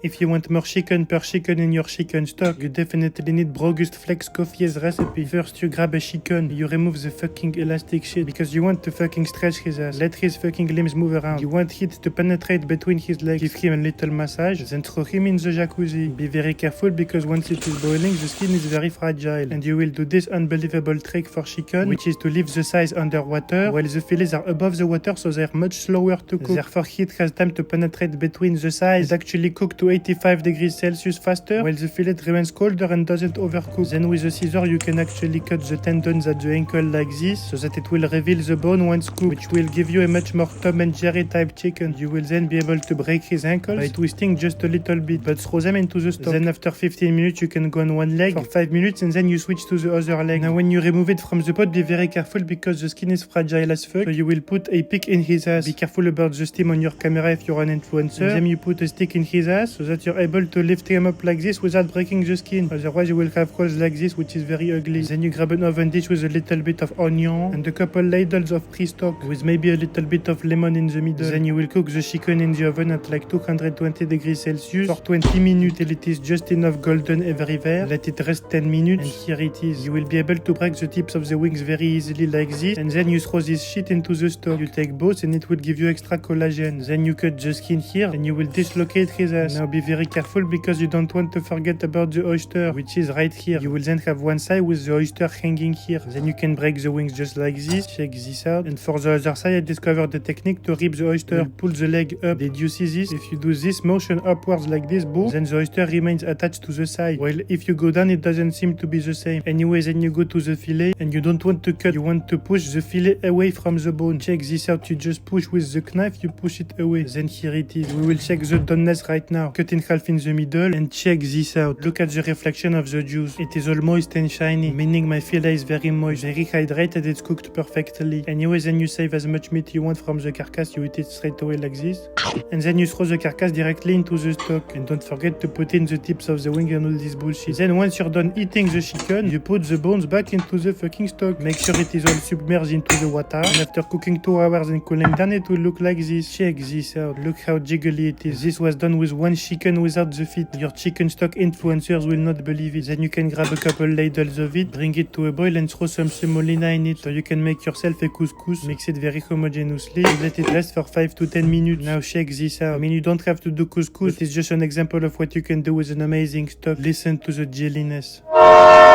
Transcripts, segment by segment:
If you want more chicken per chicken in your chicken stock, you definitely need Brogust Flex Coffee's recipe. First you grab a chicken, you remove the fucking elastic shit because you want to fucking stretch his ass. Let his fucking limbs move around. You want heat to penetrate between his legs. Give him a little massage, then throw him in the jacuzzi. Be very careful because once it is boiling, the skin is very fragile. And you will do this unbelievable trick for chicken, which is to leave the thighs underwater while the fillets are above the water, so they are much slower to cook. Therefore heat has time to penetrate between the thighs and actually cook to 85 degrees Celsius faster, while the fillet remains colder and doesn't overcook. Then with a scissor you can actually cut the tendons at the ankle like this, so that it will reveal the bone once cooked, which will give you a much more Tom and Jerry type chicken. You will then be able to break his ankles by twisting just a little bit, but throw them into the stove. Then after 15 minutes you can go on one leg for 5 minutes and then you switch to the other leg. Now when you remove it from the pot, be very careful because the skin is fragile as fuck, so you will put a pick in his ass. Be careful about the steam on your camera if you're an influencer. And then you put a stick in his ass so that you're able to lift him up like this without breaking the skin. Otherwise you will have holes like this, which is very ugly. Then you grab an oven dish with a little bit of onion and a couple ladles of pre-stock with maybe a little bit of lemon in the middle. Then you will cook the chicken in the oven at like 220 degrees Celsius for 20 minutes till it is just enough golden everywhere. Let it rest 10 minutes and here it is. You will be able to break the tips of the wings very easily like this, and then you throw this shit into the stove. You take both and it will give you extra collagen. Then you cut the skin here and you will dislocate his ass. Now be very careful because you don't want to forget about the oyster, which is right here. You will then have one side with the oyster hanging here. Then you can break the wings just like this. Check this out. And for the other side I discovered the technique to rip the oyster. You pull the leg up. Did you see this? If you do this motion upwards like this, boom, then the oyster remains attached to the side. While if you go down it doesn't seem to be the same. Anyway, then you go to the fillet and you don't want to cut. You want to push the fillet away from the bone. Check this out. You just push with the knife, you push it away. Then here it is. We will check the doneness right now. Cut in half in the middle and check this out. Look at the reflection of the juice. It is all moist and shiny, meaning my fillet is very moist, very hydrated, it's cooked perfectly. Anyway, then you save as much meat you want from the carcass, you eat it straight away like this. And then you throw the carcass directly into the stock. And don't forget to put in the tips of the wing and all this bullshit. Then once you're done eating the chicken, you put the bones back into the fucking stock. Make sure it is all submerged into the water. And after cooking 2 hours and cooling down, it will look like this. Check this out. Look how jiggly it is. This was done with one chicken without the feet. Your chicken stock influencers will not believe it. Then you can grab a couple ladles of it, bring it to a boil and throw some semolina in it. So you can make yourself a couscous. Mix it very homogeneously. Let it rest for 5 to 10 minutes. Now check this out. I mean, you don't have to do couscous. It is just an example of what you can do with an amazing stock. Listen to the jelliness.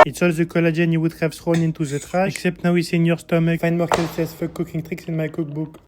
It's all the collagen you would have thrown into the trash, except now it's in your stomach. Find more healthy as fuck cooking tricks in my cookbook.